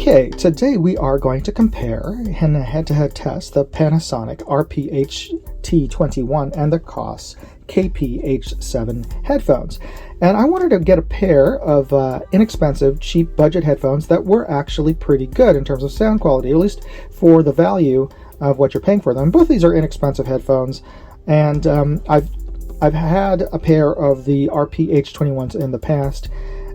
Okay, today we are going to compare in a head-to-head test the Panasonic RP-HT21 and the Koss KPH7 headphones. And I wanted to get a pair of inexpensive, cheap budget headphones that were actually pretty good in terms of sound quality, at least for the value of what you're paying for them. Both these are inexpensive headphones, and I've had a pair of the RP-H21s in the past,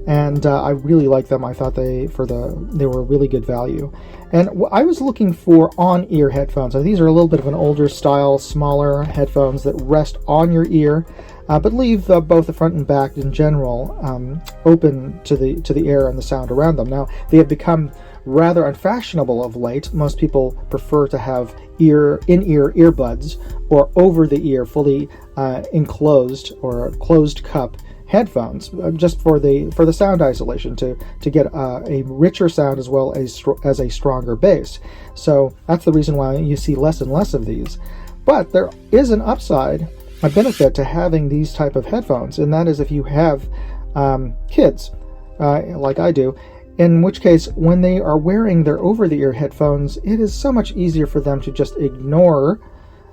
and I really like them. I thought they were really good value. And I was looking for on-ear headphones. Now, these are a little bit of an older style, smaller headphones that rest on your ear, but leave both the front and back in general open to the air and the sound around them. Now, they have become rather unfashionable of late. Most people prefer to have in-ear earbuds or over-the-ear, fully enclosed or closed cup headphones, just for the sound isolation, to get a richer sound as well as a stronger bass. So that's the reason why you see less and less of these. But there is an upside, a benefit to having these type of headphones, and that is if you have kids, like I do, in which case when they are wearing their over-the-ear headphones, it is so much easier for them to just ignore,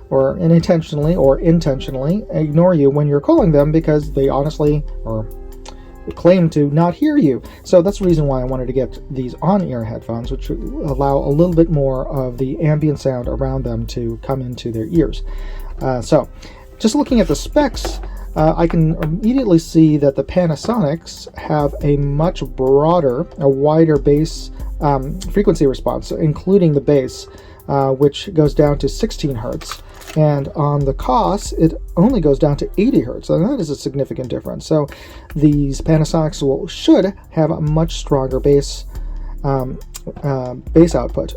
or unintentionally or intentionally ignore you when you're calling them, because they honestly or claim to not hear you. So that's the reason why I wanted to get these on-ear headphones, which allow a little bit more of the ambient sound around them to come into their ears. So just looking at the specs, I can immediately see that the Panasonics have a much broader, a wider bass frequency response, including the bass, which goes down to 16 hertz. And on the Koss, it only goes down to 80 hertz, and that is a significant difference. So these Panasonics should have a much stronger bass output.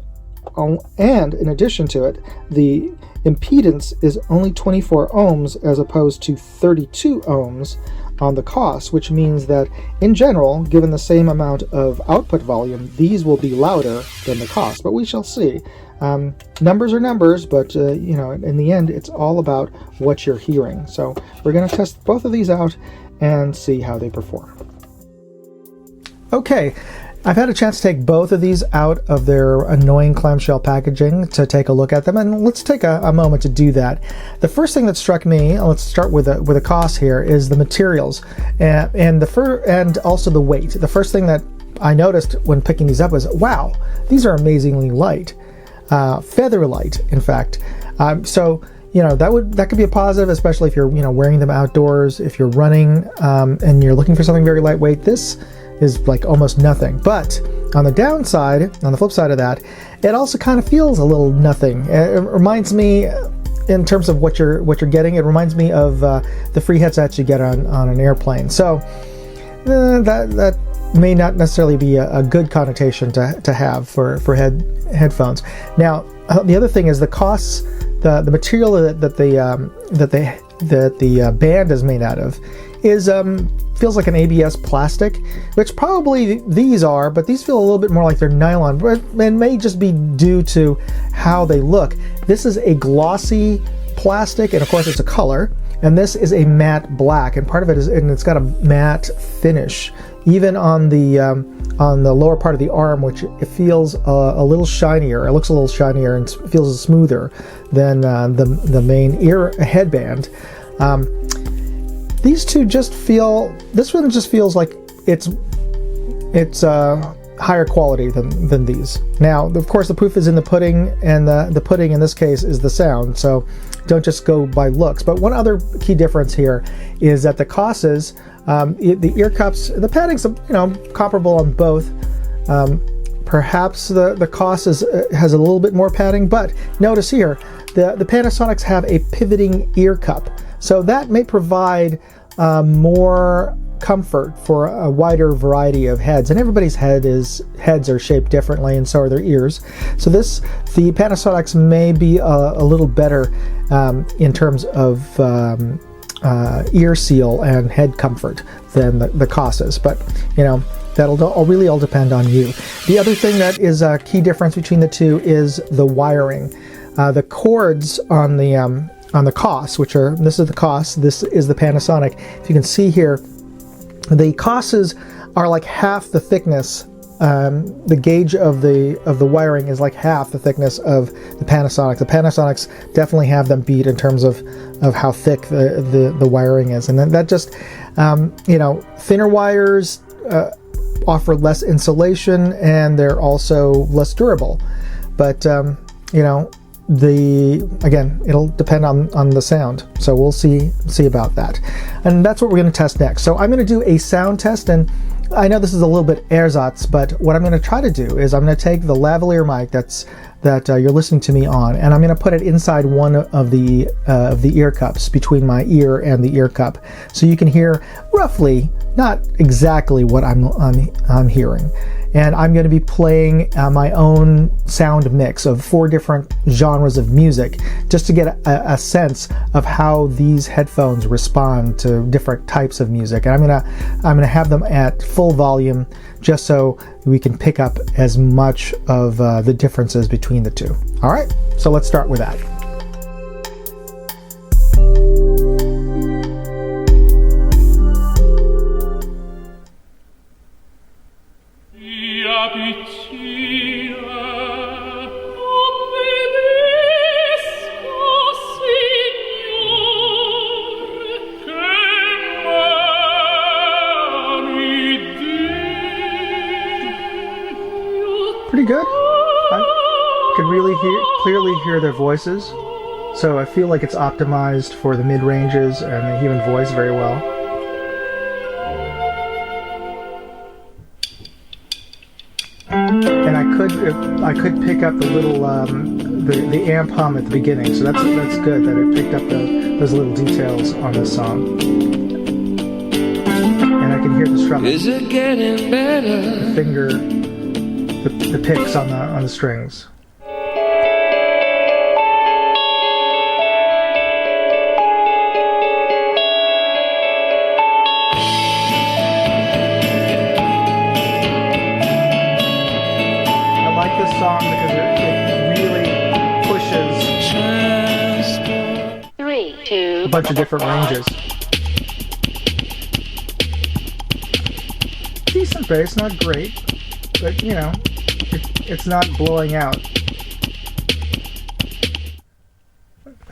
And in addition to it, the impedance is only 24 ohms as opposed to 32 ohms on the Koss, which means that in general, given the same amount of output volume, these will be louder than the Koss, but we shall see. Numbers are numbers, but in the end, it's all about what you're hearing. So we're going to test both of these out and see how they perform. Okay, I've had a chance to take both of these out of their annoying clamshell packaging to take a look at them, and let's take a moment to do that. The first thing that struck me, let's start with a Koss here, is the materials and also the weight. The first thing that I noticed when picking these up was, wow, these are amazingly light. Feather light, in fact. So that could be a positive, especially if you're wearing them outdoors. If you're running and you're looking for something very lightweight, this is like almost nothing. But on the downside, on the flip side of that, it also kind of feels a little nothing. It reminds me, in terms of what you're getting, it reminds me of the free headsets you get on an airplane. So that may not necessarily be a good connotation to have for headphones. Now, the other thing is the Koss, the material that the band is made out of is feels like an ABS plastic, which probably these are, but these feel a little bit more like they're nylon. But it may just be due to how they look. This is a glossy plastic, and of course it's a color, and this is a matte black, and part of it is, and it's got a matte finish. Even on the lower part of the arm, which it feels a little shinier. It looks a little shinier and feels smoother than the main ear headband. These two just feel. This one just feels like it's higher quality than these. Now, of course, the proof is in the pudding, and the pudding in this case is the sound. So don't just go by looks. But one other key difference here is that the Kosses, the ear cups, the padding's comparable on both. Perhaps the Koss has a little bit more padding, but notice here the Panasonics have a pivoting ear cup, so that may provide more comfort for a wider variety of heads. And everybody's heads are shaped differently, and so are their ears. So the Panasonics may be a little better in terms of ear seal and head comfort than the Kosses, but that'll really all depend on you. The other thing that is a key difference between the two is the wiring. The cords on the Koss, this is the Koss, this is the Panasonic. If you can see here, the Kosses are like half the thickness the gauge of the wiring is like half the thickness of the Panasonic. The Panasonics definitely have them beat in terms of how thick the wiring is, and then that just thinner wires offer less insulation, and they're also less durable. But again, it'll depend on the sound, so we'll see about that, and that's what we're going to test next. So I'm going to do a sound test, and I know this is a little bit ersatz, but what I'm going to try to do is I'm going to take the lavalier mic that you're listening to me on, and I'm going to put it inside one of the ear cups between my ear and the ear cup, so you can hear roughly, not exactly, what I'm hearing. And I'm going to be playing my own sound mix of 4 different genres of music, just to get a sense of how these headphones respond to different types of music. And I'm gonna have them at full volume, just so we can pick up as much of the differences between the two. All right, so let's start with that. Pretty good. I can really clearly hear their voices, so I feel like it's optimized for the mid-ranges and the human voice very well. And I could pick up the little the amp hum at the beginning, so that's good that it picked up those little details on this song. And I can hear the strumming. Is it getting better? The finger. The picks on the strings. I like this song because it really pushes a bunch of different ranges. Decent bass, not great, but it's not blowing out.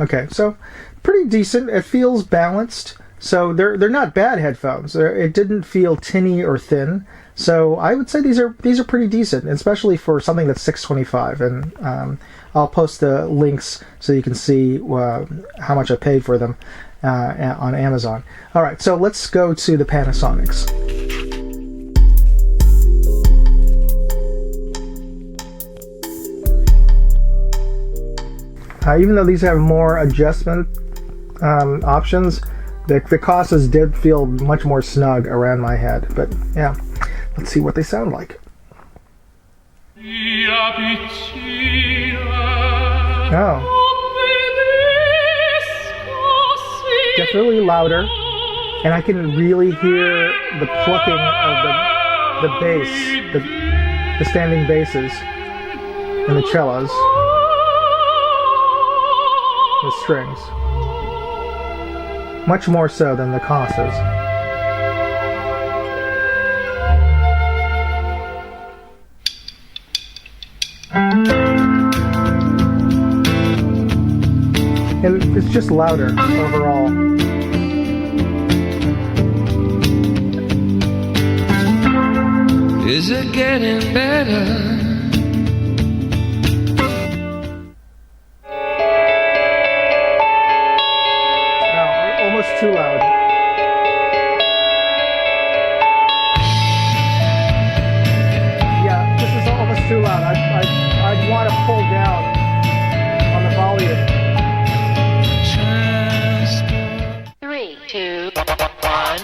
Okay, so pretty decent. It feels balanced. So they're not bad headphones. It didn't feel tinny or thin. So I would say these are pretty decent, especially for something that's $625. And I'll post the links so you can see how much I paid for them on Amazon. All right, so let's go to the Panasonics. Even though these have more adjustment options, the Kosses did feel much more snug around my head. But yeah, let's see what they sound like. Oh. Definitely louder, and I can really hear the plucking of the bass, the standing basses, and the cellos. The strings. Much more so than the Kosses. And it's just louder overall. Is it getting better? Too loud. Yeah, this is almost too loud. I'd want to pull down on the volume. 3, 2, 1.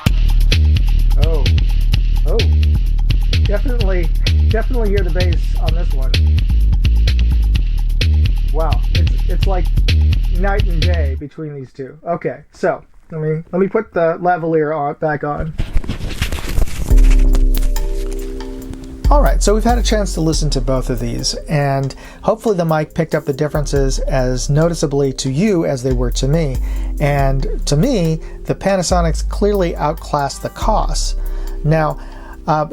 Oh. Definitely hear the bass on this one. Wow, it's like night and day between these two. Okay, so let me put the lavalier back on. All right, so we've had a chance to listen to both of these, and hopefully the mic picked up the differences as noticeably to you as they were to me. And to me, the Panasonics clearly outclassed the Koss. Now,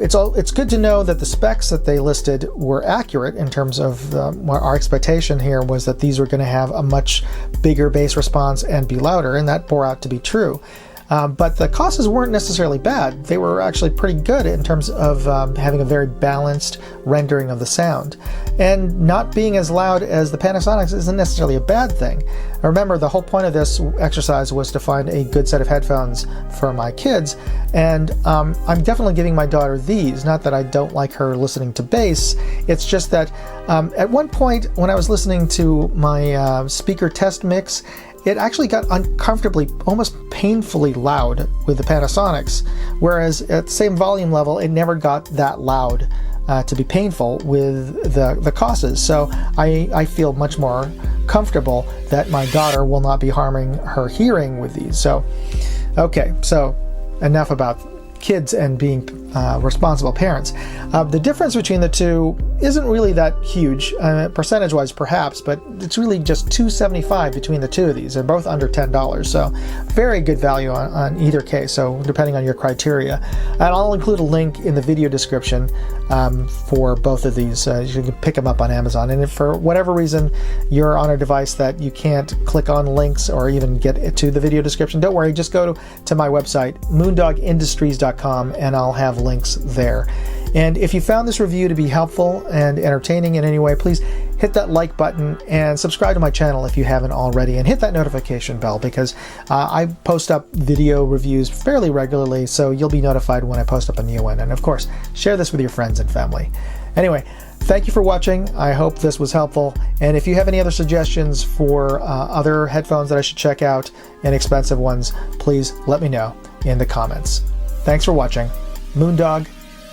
It's good to know that the specs that they listed were accurate in terms of our expectation here was that these were going to have a much bigger bass response and be louder, and that bore out to be true. But the Kosses weren't necessarily bad. They were actually pretty good in terms of having a very balanced rendering of the sound. And not being as loud as the Panasonics isn't necessarily a bad thing. Remember, the whole point of this exercise was to find a good set of headphones for my kids, and I'm definitely giving my daughter these. Not that I don't like her listening to bass, it's just that at one point when I was listening to my speaker test mix, it actually got uncomfortably, almost painfully loud with the Panasonics, whereas at the same volume level, it never got that loud to be painful with the Kosses. So I feel much more comfortable that my daughter will not be harming her hearing with these. So, okay, so enough about kids and being responsible parents. The difference between the two isn't really that huge, percentage-wise perhaps, but it's really just $2.75 between the two of these. They're both under $10, so very good value on either case, so depending on your criteria. And I'll include a link in the video description for both of these. You can pick them up on Amazon, and if for whatever reason you're on a device that you can't click on links or even get to the video description, don't worry, just go to my website, moondogindustries.com, and I'll have links there. And if you found this review to be helpful and entertaining in any way, please hit that like button and subscribe to my channel if you haven't already, and hit that notification bell because I post up video reviews fairly regularly, so you'll be notified when I post up a new one. And of course, share this with your friends and family. Anyway, thank you for watching. I hope this was helpful. And if you have any other suggestions for other headphones that I should check out, inexpensive ones, please let me know in the comments. Thanks for watching. Moondog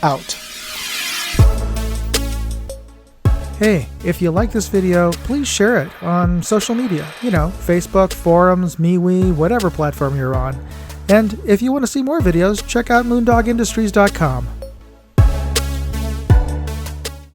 out. Hey, if you like this video, please share it on social media. You know, Facebook, forums, MeWe, whatever platform you're on. And if you want to see more videos, check out moondogindustries.com.